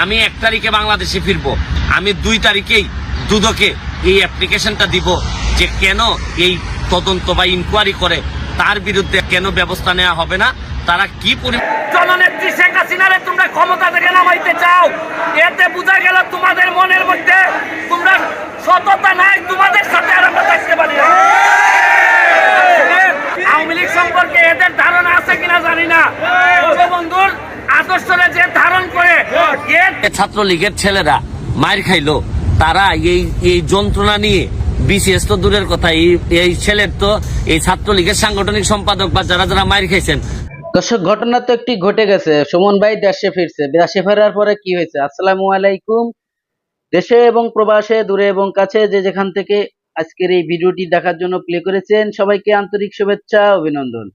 আমি 1 তারিখে বাংলাদেশে ফিরবো, আমি 2 তারিখেই দুদকে এই অ্যাপ্লিকেশনটা দিব যে কেন এই তদন্ত বা ইনকোয়ারি করে তার বিরুদ্ধে কেন ব্যবস্থা নেওয়া হবে না, তারা কি জননেত্রী শেখ হাসিনারে তোমরা ক্ষমতা থেকে নামাইতে চাও। এতে বোঝা গেল তোমাদের মনের মধ্যে তোমরা সততা নাই, তোমাদের সাথে আর আমরা থাকতে পারি না। আওয়ামী লীগ সম্পর্কে এদের ধারণা আছে কিনা জানি না, বন্ধুর আদর্শরে যে ধারণ করে ছাত্রলীগের ছেলেরা মার খাইলো, তারা এই যন্ত্রণা নিয়ে বিসিএস তো দূরের কথা, এই ছেলের তো এই ছাত্রলীগের সাংগঠনিক সম্পাদক বা যারা যারা মার খাইছেন। দর্শক, ঘটনা তো একটি ঘটে গেছে। সুমন ভাই দেশে ফিরছে। দেশে ফেরার পরে কি হয়েছে? আসসালামু আলাইকুম। দেশে এবং প্রবাসে, দূরে এবং কাছে, যে যেখান থেকে আজকের এই ভিডিওটি দেখার জন্য প্লে করেছেন, সবাইকে আন্তরিক শুভেচ্ছা, অভিনন্দন।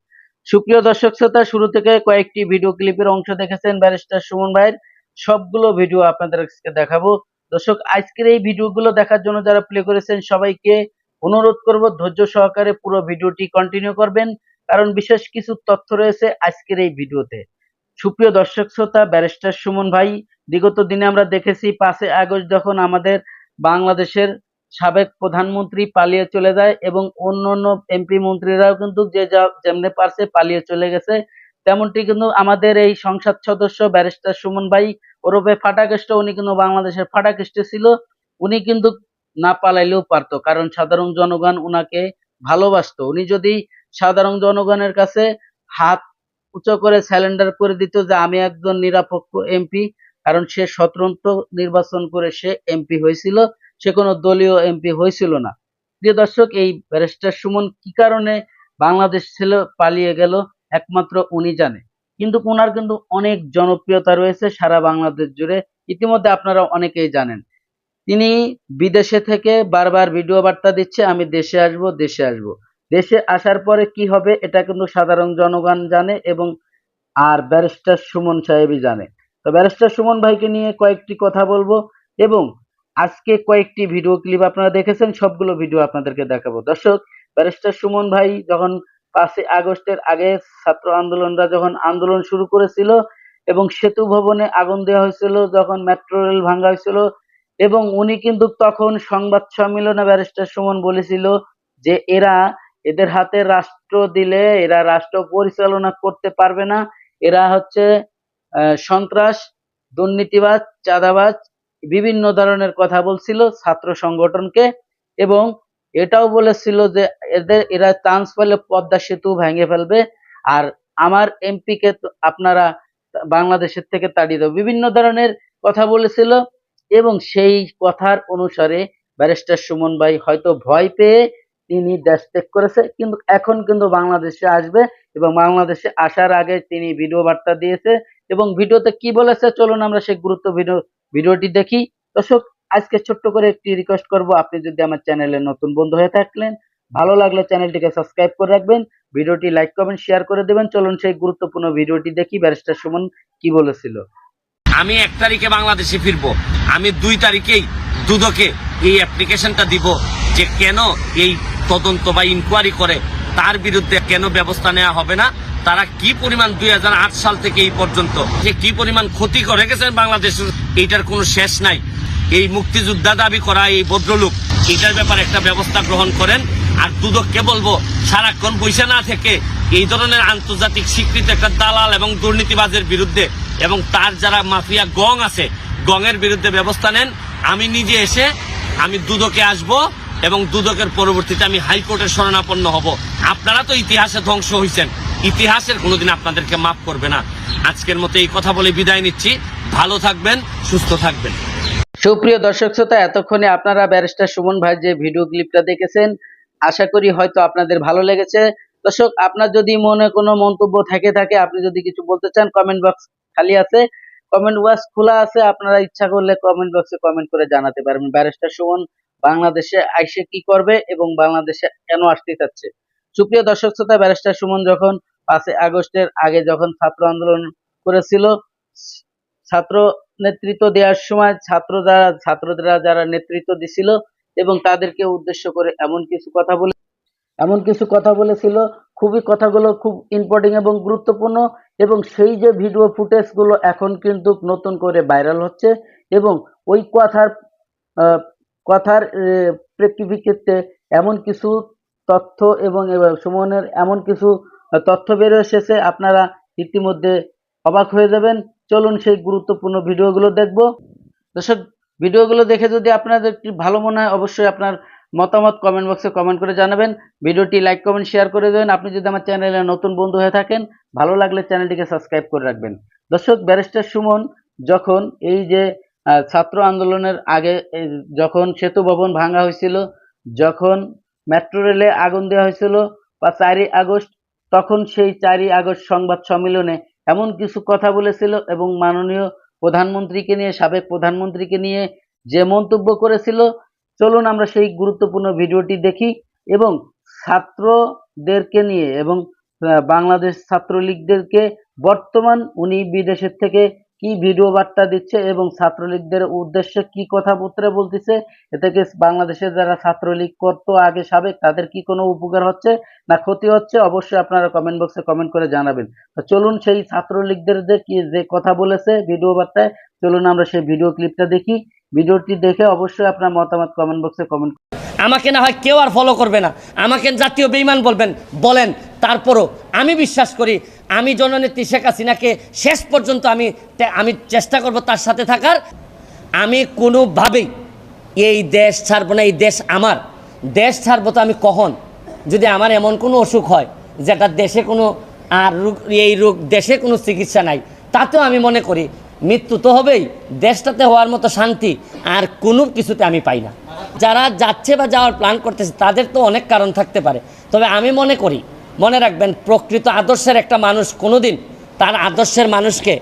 সুপ্রিয় দর্শক শ্রোতা, শুরু থেকে কয়েকটি ভিডিও ক্লিপের অংশ দেখেছেন ব্যারিস্টার সুমন ভাইয়ের, সবগুলো ভিডিও আপনাদের আজকে দেখাবো। দর্শক, আজকের এই ভিডিওগুলো দেখার জন্য যারা প্লে করেছেন সবাইকে অনুরোধ করব ধৈর্য সহকারে পুরো ভিডিওটি কন্টিনিউ করবেন, কারণ বিশেষ কিছু তথ্য রয়েছে আজকের এই ভিডিওতে। সুপ্রিয় দর্শক শ্রোতা, ব্যারিস্টার সুমন ভাই, বিগত দিনে আমরা দেখেছি 5 আগস্ট যখন আমাদের বাংলাদেশের সাবেক প্রধানমন্ত্রী পালিয়ে চলে যায় এবং অন্যান্য এমপি মন্ত্রীরাও কিন্তু যে যেমনে পারছে পালিয়ে চলে গেছে, তেমনটি কিন্তু আমাদের এই সংসদ সদস্য ব্যারিস্টার সুমন ভাই ওরফে ফাটাকেষ্ট, উনি কিন্তু বাংলাদেশের ফাটাকেষ্ট ছিল। উনি কিন্তু না পালাইলেও পারতো, কারণ সাধারণ জনগণ উনাকে ভালোবাসতো। উনি যদি সাধারণ জনগণের কাছে হাত উঁচু করে স্যালেন্ডার করে দিত যে আমি একজন নিরপেক্ষ এমপি, কারণ সে স্বতন্ত্র নির্বাচন করে সে এমপি হয়েছিল, সে কোনো দলীয় এমপি হয়েছিল না। প্রিয় দর্শক, এই ব্যারিস্টার সুমন কি কারণে বাংলাদেশ ছেড়ে পালিয়ে গেল একমাত্র উনি জানে, কিন্তু ওনার কিন্তু অনেক জনপ্রিয়তা রয়েছে সারা বাংলাদেশ জুড়ে, ইতিমধ্যে আপনারা অনেকেই জানেন। তিনি বিদেশে থেকে বারবার ভিডিও বার্তা দিচ্ছে আমি দেশে আসব, দেশে আসব। দেশে আসার পরে কি হবে এটা কিন্তু সাধারণ জনগণ জানে এবং আর ব্যারিস্টার সুমন সাহেবই জানে। তো ব্যারিস্টার সুমন ভাইকে নিয়ে কয়েকটি কথা বলবো এবং আজকে কয়েকটি ভিডিও ক্লিপ আপনারা দেখেছেন, সবগুলো ভিডিও আপনাদেরকে দেখাবো। দর্শক, ব্যারিস্টার সুমন ভাই যখন 5 আগস্টের আগে ছাত্র আন্দোলনরা যখন আন্দোলন শুরু করেছিল এবং সেতু ভবনে আগুন দেওয়া হয়েছিল, যখন মেট্রো রেল ভাঙা হয়েছিল, এবং উনি কিন্তু তখন সংবাদ সম্মেলনে ব্যারিস্টার সুমন বলেছিল যে এদের হাতে রাষ্ট্র দিলে এরা রাষ্ট্র পরিচালনা করতে পারবে না, এরা হচ্ছে সন্ত্রাস, দুর্নীতিবাজ, চাঁদাবাজ, বিভিন্ন ধরনের কথা বলছিল ছাত্র সংগঠনকে, এবং এটাও বলেছিল যে এরা চান্স পেলে পদ্মা সেতু ভেঙে ফেলবে, আর আমার এমপি কে আপনারা বাংলাদেশের থেকে তাড়িয়ে দেবে, বিভিন্ন ধরনের কথা বলেছিল। এবং সেই কথার অনুসারে ব্যারিস্টার সুমন ভাই হয়তো ভয় পেয়ে তিনি দেশ ত্যাগ করেছে, কিন্তু এখন কিন্তু বাংলাদেশে আসবে এবং বাংলাদেশে আসার আগে তিনি ভিডিও বার্তা দিয়েছে এবং ভিডিওতে কি বলেছে চলুন আমরা সেই ভিডিওটি দেখি। দর্শক, আজকে ছোট্ট করে একটি রিকোয়েস্ট করব, আপনি যদি আমার চ্যানেলে নতুন বন্ধু হয়ে থাকলেন, ভালো লাগলে চ্যানেলটিকে সাবস্ক্রাইব করে রাখবেন, ভিডিওটি লাইক কমেন্ট শেয়ার করে দেবেন। চলুন সেই গুরুত্বপূর্ণ ভিডিওটি দেখি ব্যারিস্টার সুমন কি বলেছিল। আমি 1 তারিখে বাংলাদেশে ফিরবো, আমি 2 তারিখেই দুদকে এই অ্যাপ্লিকেশনটা দিব যে কেন এই তদন্ত বা ইনকোয়ারি করে তার বিরুদ্ধে কেন ব্যবস্থা নেওয়া হবে না, তারা কি পরিমাণ 2008 সাল থেকে এই পর্যন্ত যে কি পরিমাণ ক্ষতি করে গেছেন বাংলাদেশের, এইটার কোনো শেষ নাই। এই মুক্তিযোদ্ধা দাবি করা এই ভদ্রলোক, এটার ব্যাপারে একটা ব্যবস্থা গ্রহণ করেন। আর দুদককে বলবো সারাক্ষণ বসে না থেকে এই ধরনের আন্তর্জাতিক স্বীকৃত একটা দালাল এবং দুর্নীতিবাজের বিরুদ্ধে এবং তার যারা মাফিয়া গং আছে, গঙের বিরুদ্ধে ব্যবস্থা নেন। আমি নিজে এসে আমি দুদকে আসব এবং দুদকের পরবর্তীতে আমি হাইকোর্টের শরণাপন্ন হব। আপনারা তো ইতিহাসে ধ্বংস হয়েছেন, ইতিহাসের কোনোদিন আপনাদেরকে মাফ করবে না। আজকের মতো এই কথা বলে বিদায় নিচ্ছি। ভালো থাকবেন, সুস্থ থাকবেন। সুপ্রিয় দর্শক শ্রোতা, এতক্ষণে আপনারা ব্যারিস্টার সুমন ভাই যে ভিডিও ক্লিপটা দেখেছেন, আশা করি হয়তো আপনাদের ভালো লেগেছে। দর্শক, আপনার যদি মনে কোনো মন্তব্য থাকে, আপনি যদি কিছু বলতে চান, কমেন্ট বক্স খালি আছে, কমেন্ট বক্স খোলা আছে, আপনারা ইচ্ছা করলে কমেন্ট বক্সে কমেন্ট করে জানাতে পারবেন ব্যারিস্টার সুমন বাংলাদেশে আইসে কি করবে এবং বাংলাদেশে কেন আসতে চাচ্ছে। সুপ্রিয় দর্শক শ্রোতা, ব্যারিস্টার সুমন যখন 5 আগস্টের আগে যখন ছাত্র আন্দোলন করেছিল, ছাত্র নেতৃত্ব দেওয়ার সময় ছাত্ররা যারা নেতৃত্ব দিছিল এবং তাদেরকে উদ্দেশ্য করে এমন কিছু কথা বলেছিল খুবই কথাগুলো খুব ইম্পর্টেন্ট এবং গুরুত্বপূর্ণ, এবং সেই যে ভিডিও ফুটেজগুলো এখন কিন্তু নতুন করে ভাইরাল হচ্ছে, এবং ওই কথার প্রেক্ষিতে এমন কিছু তথ্য এবং সুমনের এমন কিছু তথ্য বের এসেছে, আপনারা ইতিমধ্যে অবাক হয়ে যাবেন। চলুন সেই গুরুত্বপূর্ণ ভিডিওগুলো দেখব। দর্শক, ভিডিওগুলো দেখে যদি আপনাদের একটু ভালো মনে হয়, অবশ্যই আপনার মতামত কমেন্ট বক্সে কমেন্ট করে জানাবেন। ভিডিওটি লাইক কমেন্ট শেয়ার করে দেবেন। আপনি যদি আমার চ্যানেলে নতুন বন্ধু হয়ে থাকেন, ভালো লাগলে চ্যানেলটিকে সাবস্ক্রাইব করে রাখবেন। দর্শক, ব্যারিস্টার সুমন যখন এই যে ছাত্র আন্দোলনের আগে যখন সেতু ভবন ভাঙা হয়েছিল, যখন মেট্রো রেলে আগুন দেওয়া হয়েছিল বা 4ই আগস্ট, তখন সেই 4ই আগস্ট সংবাদ সম্মেলনে এমন কিছু কথা বলেছিল এবং মাননীয় প্রধানমন্ত্রীকে নিয়ে, সাবেক প্রধানমন্ত্রীকে নিয়ে যে মন্তব্য করেছিল, চলুন আমরা সেই গুরুত্বপূর্ণ ভিডিওটি দেখি এবং ছাত্রদেরকে নিয়ে এবং বাংলাদেশ ছাত্রলীগদেরকে বর্তমান উনি বিদেশের থেকে কি ভিডিও বার্তা দিচ্ছে এবং ছাত্রলীগদের উদ্দেশ্যে কি কথাবার্তা বলতেছে, এ থেকে বাংলাদেশের যারা ছাত্রলীগ করতো আগে সাবেক, তাদের কি কোনো উপকার হচ্ছে না ক্ষতি হচ্ছে, অবশ্যই আপনারা কমেন্ট বক্সে কমেন্ট করে জানাবেন। তো চলুন সেই ছাত্রলীগদের যে কথা বলেছে ভিডিও বার্তায়, চলুন আমরা সেই ভিডিও ক্লিপটা দেখি। ভিডিওটি দেখে অবশ্যই আপনার মতামত কমেন্ট বক্সে কমেন্ট। আমাকে না হয় কেউ আর ফলো করবে না, আমাকে জাতীয় বেঈমান বলেন, তারপরও আমি বিশ্বাস করি আমি জননেত্রী শেখ হাসিনাকে শেষ পর্যন্ত আমি চেষ্টা করব তার সাথে থাকার। আমি কোনোভাবেই এই দেশ ছাড়বো না। এই দেশ আমার, দেশ ছাড়বো তো আমি কখন, যদি আমার এমন কোনো অসুখ হয় যেটা দেশে কোনো এই রোগ দেশে কোনো চিকিৎসা নাই, তাতেও আমি মনে করি মৃত্যু তো হবেই, দেশটাতে হওয়ার মতো শান্তি আর কোনো কিছুতে আমি পাই না। যারা যাচ্ছে বা যাওয়ার প্ল্যান করতেছে তাদের তো অনেক কারণ থাকতে পারে, তবে আমি মনে করি, মনে রাখবেন, প্রকৃত আদর্শের একটা মানুষ কোনোদিন তার আদর্শের মানুষকে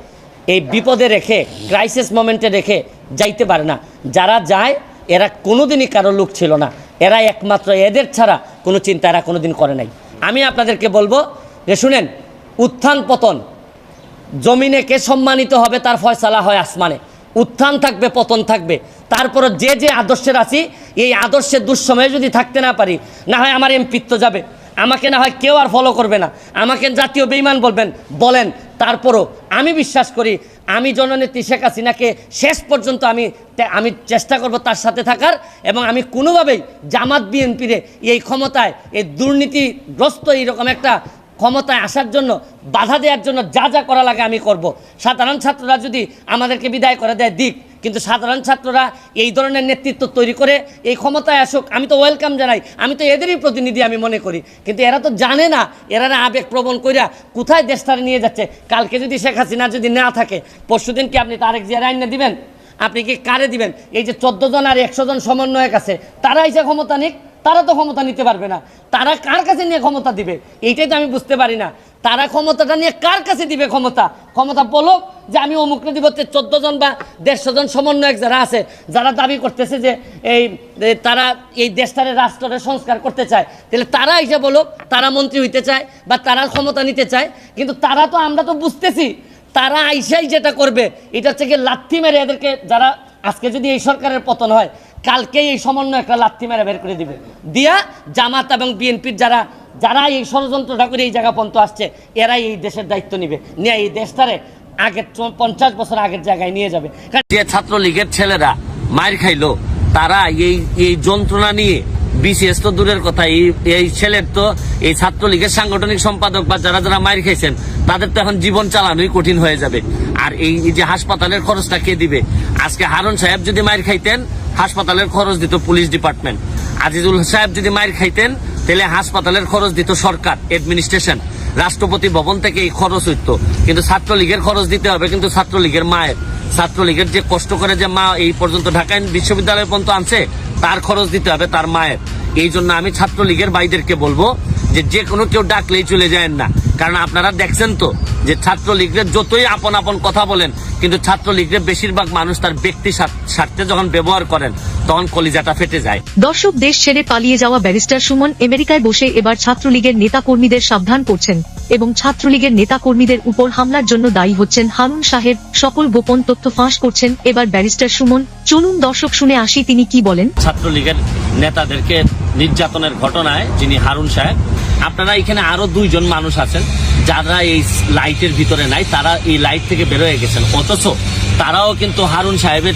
এই বিপদে রেখে, ক্রাইসিস মোমেন্টে রেখে যাইতে পারে না। যারা যায় এরা কোনোদিনই কারো লোক ছিল না, এরা একমাত্র এদের ছাড়া কোনো চিন্তা এরা কোনোদিন করে নাই। আমি আপনাদেরকে বলবো যে শুনেন, উত্থান পতন, জমিনে কে সম্মানিত হবে তার ফয়সালা হয় আসমানে। উত্থান থাকবে, পতন থাকবে, তারপরে যে আদর্শের আছি এই আদর্শের দুঃসময়ে যদি থাকতে না পারি, না হয় আমার এমপিত্ব যাবে, আমাকে না হয় কেউ আর ফলো করবে না, আমাকে জাতীয় বেঈমান বলেন, তারপরও আমি বিশ্বাস করি আমি জননেত্রী শেখ হাসিনাকে শেষ পর্যন্ত আমি চেষ্টা করব তার সাথে থাকার, এবং আমি কোনোভাবেই জামাত বিএনপিরে এই ক্ষমতায়, এই দুর্নীতিগ্রস্ত এইরকম একটা ক্ষমতায় আসার জন্য, বাধা দেওয়ার জন্য যা করা লাগে আমি করব। সাধারণ ছাত্ররা যদি আমাদেরকে বিদায় করে দেয় দিক, কিন্তু সাধারণ ছাত্ররা এই ধরনের নেতৃত্ব তৈরি করে এই ক্ষমতায় আসুক, আমি তো ওয়েলকাম জানাই, আমি তো এদেরই প্রতিনিধি আমি মনে করি। কিন্তু এরা তো জানে না, এরা আবেগ প্রবণ কইরা কোথায় দেশটারে নিয়ে যাচ্ছে। কালকে যদি শেখ হাসিনা যদি না থাকে, পরশুদিন কি আপনি তারেক জিয়ার আইনে দিবেন? আপনি কি কারে দিবেন? এই যে 14 জন আর 100 জন সমন্বয়ক আছে, তারা এসে ক্ষমতা নিক, তারা তো ক্ষমতা নিতে পারবে না। তারা কার কাছে নিয়ে ক্ষমতা দিবে এইটাই তো আমি বুঝতে পারি না। তারা ক্ষমতাটা নিয়ে কার কাছে দিবে ক্ষমতা বলো যে আমি অমুকরে দিব। 14 জন বা 150 জন সমন্বয়ক যারা আছে, যারা দাবি করতেছে যে তারা এই দেশটারে রাষ্ট্রের সংস্কার করতে চায়, তাহলে তারা এসে বলো তারা মন্ত্রী হইতে চায় বা তারা ক্ষমতা নিতে চায়। কিন্তু তারা তো, আমরা তো বুঝতেছি তারা আইসাই যেটা করবে এটা হচ্ছে কি লাথি মেরে এদেরকে, যারা আজকে যদি এই সরকারের পতন হয়, কালকেই এই সমন্বয় একটা লাথি মেরে বের করে দিবে, দিয়া জামাত এবং বিএনপির যারা এই ষড়যন্ত্রটা করে এই জায়গা পর্যন্ত আসছে, এরাই এই দেশের দায়িত্ব নিবে, নিয়ে এই দেশটারে আগের 50 বছর আগের জায়গায় নিয়ে যাবে। যে ছাত্রলীগের ছেলেরা মার খাইলো, তারা এই যন্ত্রণা নিয়ে, বিসিএস তো দূরের কথা, এই ছেলের তো, এই ছাত্রলীগের সাংগঠনিক সম্পাদক বা যারা মার খাইছেন, তাদের তো এখন জীবন চালানোই কঠিন হয়ে যাবে। আর এই যে হাসপাতালের খরচটা কে দিবে? আজকে হারুন সাহেব যদি মার খাইতেন, হাসপাতালের খরচ দিত পুলিশ ডিপার্টমেন্ট। আজিজুল সাহেব যদি মার খাইতেন, তাহলে হাসপাতালের খরচ দিত সরকার, অ্যাডমিনিস্ট্রেশন, রাষ্ট্রপতি ভবন থেকে এই খরচ হইতো। কিন্তু ছাত্রলীগের খরচ দিতে হবে কিন্তু ছাত্রলীগের মায়ের, ছাত্রলীগের যে কষ্ট করে যে মা এই পর্যন্ত ঢাকা বিশ্ববিদ্যালয় পর্যন্ত আনছে, তার খরচ দিতে হবে তার মায়ের। এই জন্য আমি ছাত্রলীগের ভাইদেরকে বলবো যে কোনো কেউ ডাকলেই চলে যায় না, কারণ আপনারা দেখছেন তো যে ছাত্রলীগের যতই আপন কথা বলেন, কিন্তু ছাত্রলীগের বেশিরভাগ মানুষ তার ব্যক্তি স্বার্থে যখন ব্যবহার করেন, তখন কলিজাটা ফেটে যায়। দর্শক, দেশ ছেড়ে পালিয়ে যাওয়া ব্যারিস্টার সুমন আমেরিকায় বসে এবার ছাত্রলীগের নেতাকর্মীদের সাবধান করছেন এবং ছাত্রলীগের নেতাকর্মীদের উপর হামলার জন্য দায়ী হচ্ছেন হারুন সাহেব। সকল গোপন তথ্য ফাঁস করছেন এবার ব্যারিস্টার সুমন। চলুন দর্শক শুনে আসি তিনি কি বলেন। ছাত্রলীগের নেতাদেরকে নির্যাতনের ঘটনায় যিনি হারুন সাহেব, আপনারা এখানে আরো 2 জন মানুষ আছেন যারা এই লাইটের ভিতরে নাই, তারা এই লাইট থেকে বের হয়ে গেছেন, অথচ তারাও কিন্তু হারুন সাহেবের